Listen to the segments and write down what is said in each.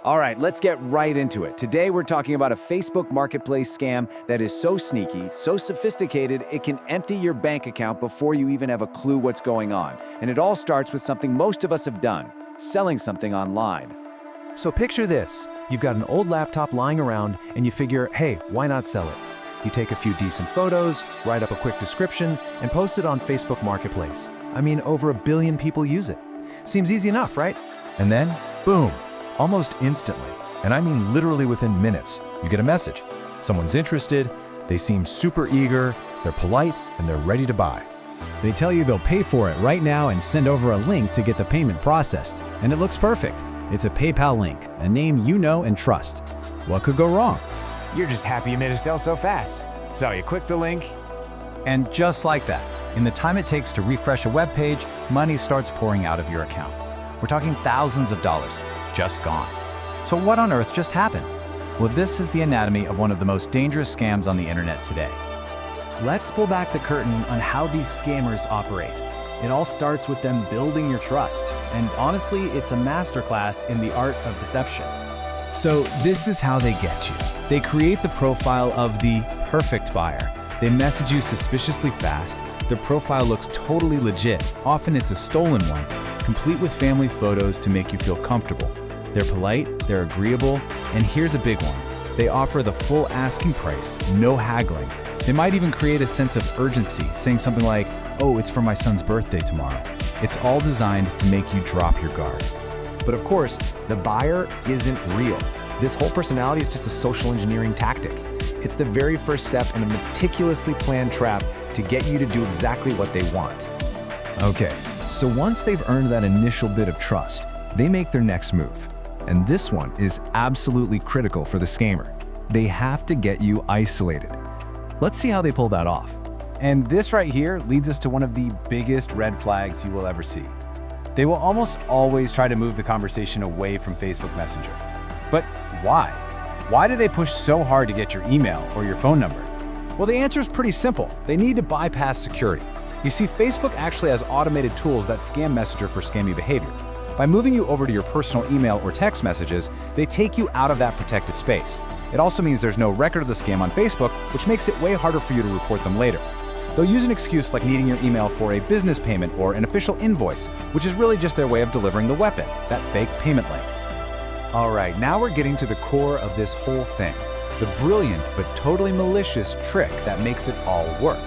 All right, let's get right into it. Today we're talking about a Facebook Marketplace scam that is so sneaky, so sophisticated, it can empty your bank account before you even have a clue what's going on. And it all starts with something most of us have done, selling something online. So picture this. You've got an old laptop lying around and you figure, hey, why not sell it? You take a few decent photos, write up a quick description, and post it on Facebook Marketplace. I mean, over 1 billion people use it. Seems easy enough, right? And then, boom, almost instantly, and I mean literally within minutes, you get a message. Someone's interested, they seem super eager, they're polite, and they're ready to buy. They tell you they'll pay for it right now and send over a link to get the payment processed. And it looks perfect. It's a PayPal link, a name you know and trust. What could go wrong? You're just happy you made a sale so fast. So you click the link. And just like that, in the time it takes to refresh a web page, money starts pouring out of your account. We're talking thousands of dollars, just gone. So what on earth just happened? Well, this is the anatomy of one of the most dangerous scams on the internet today. Let's pull back the curtain on how these scammers operate. It all starts with them building your trust. And honestly, it's a masterclass in the art of deception. So this is how they get you. They create the profile of the perfect buyer. They message you suspiciously fast. Their profile looks totally legit. Often it's a stolen one, complete with family photos to make you feel comfortable. They're polite, they're agreeable, and here's a big one. They offer the full asking price, no haggling. They might even create a sense of urgency, saying something like, oh, it's for my son's birthday tomorrow. It's all designed to make you drop your guard. But of course, the buyer isn't real. This whole personality is just a social engineering tactic. It's the very first step in a meticulously planned trap to get you to do exactly what they want. Okay, so once they've earned that initial bit of trust, they make their next move. And this one is absolutely critical for the scammer. They have to get you isolated. Let's see how they pull that off. And this right here leads us to one of the biggest red flags you will ever see. They will almost always try to move the conversation away from Facebook Messenger. But why? Why do they push so hard to get your email or your phone number? Well, the answer is pretty simple. They need to bypass security. You see, Facebook actually has automated tools that scan Messenger for scammy behavior. By moving you over to your personal email or text messages, they take you out of that protected space. It also means there's no record of the scam on Facebook, which makes it way harder for you to report them later. They'll use an excuse like needing your email for a business payment or an official invoice, which is really just their way of delivering the weapon, that fake payment link. All right, now we're getting to the core of this whole thing, the brilliant but totally malicious trick that makes it all work.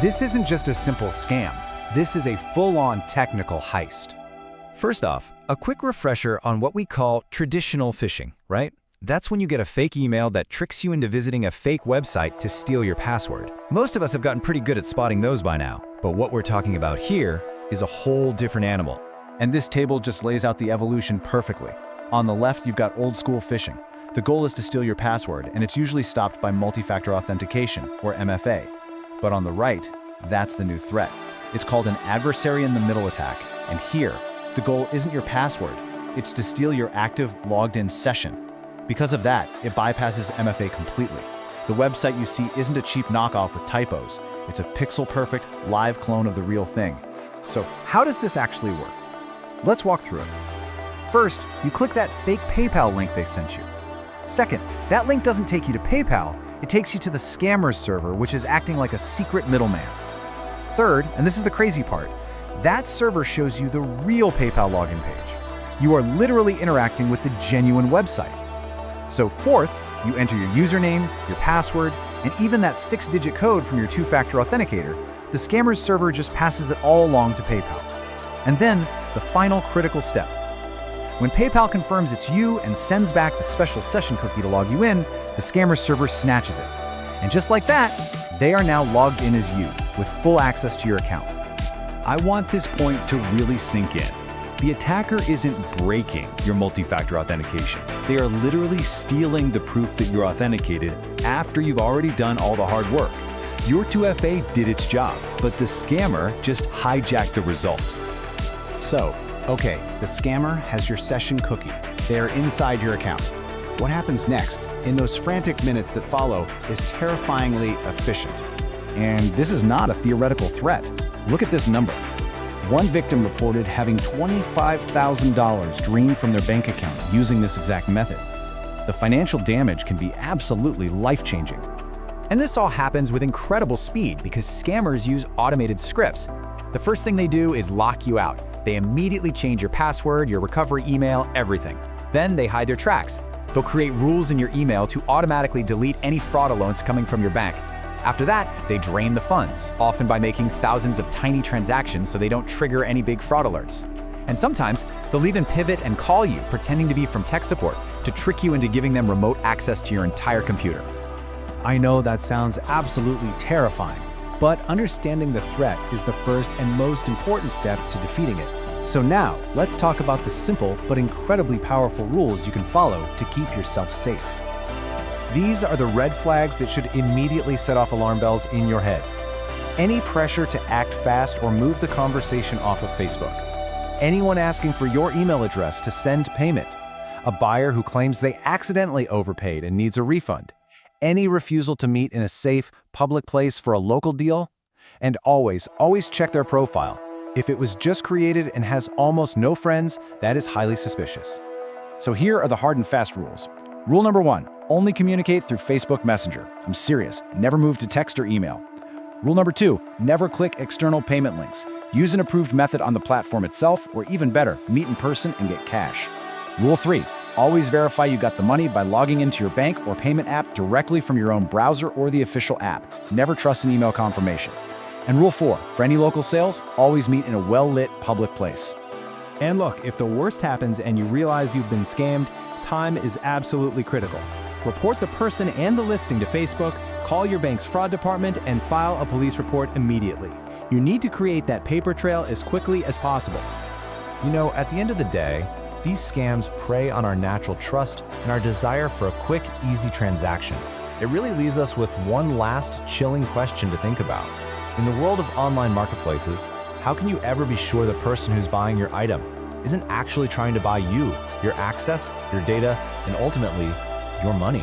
This isn't just a simple scam. This is a full-on technical heist. First off, a quick refresher on what we call traditional phishing, right? That's when you get a fake email that tricks you into visiting a fake website to steal your password. Most of us have gotten pretty good at spotting those by now, but what we're talking about here is a whole different animal. And this table just lays out the evolution perfectly. On the left, you've got old school phishing. The goal is to steal your password, and it's usually stopped by multi-factor authentication, or MFA. But on the right, that's the new threat. It's called an adversary-in-the-middle attack, and here, the goal isn't your password, it's to steal your active, logged-in session. Because of that, it bypasses MFA completely. The website you see isn't a cheap knockoff with typos. It's a pixel-perfect, live clone of the real thing. So how does this actually work? Let's walk through it. First, you click that fake PayPal link they sent you. Second, that link doesn't take you to PayPal, it takes you to the scammer's server, which is acting like a secret middleman. Third, and this is the crazy part, that server shows you the real PayPal login page. You are literally interacting with the genuine website. So fourth, you enter your username, your password, and even that 6-digit code from your two-factor authenticator. The scammer's server just passes it all along to PayPal. And then, the final critical step. When PayPal confirms it's you and sends back the special session cookie to log you in, the scammer's server snatches it. And just like that, they are now logged in as you, with full access to your account. I want this point to really sink in. The attacker isn't breaking your multi-factor authentication. They are literally stealing the proof that you're authenticated after you've already done all the hard work. Your 2FA did its job, but the scammer just hijacked the result. So, okay, the scammer has your session cookie. They are inside your account. What happens next, in those frantic minutes that follow, is terrifyingly efficient. And this is not a theoretical threat. Look at this number. One victim reported having $25,000 drained from their bank account using this exact method. The financial damage can be absolutely life-changing. And this all happens with incredible speed because scammers use automated scripts. The first thing they do is lock you out. They immediately change your password, your recovery email, everything. Then they hide their tracks. They'll create rules in your email to automatically delete any fraud alerts coming from your bank. After that, they drain the funds, often by making thousands of tiny transactions so they don't trigger any big fraud alerts. And sometimes, they'll even pivot and call you, pretending to be from tech support, to trick you into giving them remote access to your entire computer. I know that sounds absolutely terrifying, but understanding the threat is the first and most important step to defeating it. So now, let's talk about the simple but incredibly powerful rules you can follow to keep yourself safe. These are the red flags that should immediately set off alarm bells in your head. Any pressure to act fast or move the conversation off of Facebook. Anyone asking for your email address to send payment. A buyer who claims they accidentally overpaid and needs a refund. Any refusal to meet in a safe, public place for a local deal. And always check their profile. If it was just created and has almost no friends, that is highly suspicious. So here are the hard and fast rules. Rule number 1, only communicate through Facebook Messenger. I'm serious, never move to text or email. Rule number 2, never click external payment links. Use an approved method on the platform itself, or even better, meet in person and get cash. Rule 3, always verify you got the money by logging into your bank or payment app directly from your own browser or the official app. Never trust an email confirmation. And Rule 4, for any local sales, always meet in a well-lit public place. And look, if the worst happens and you realize you've been scammed, time is absolutely critical. Report the person and the listing to Facebook, call your bank's fraud department, and file a police report immediately. You need to create that paper trail as quickly as possible. You know, at the end of the day, these scams prey on our natural trust and our desire for a quick, easy transaction. It really leaves us with one last chilling question to think about. In the world of online marketplaces, how can you ever be sure the person who's buying your item isn't actually trying to buy you, your access, your data, and ultimately, your money?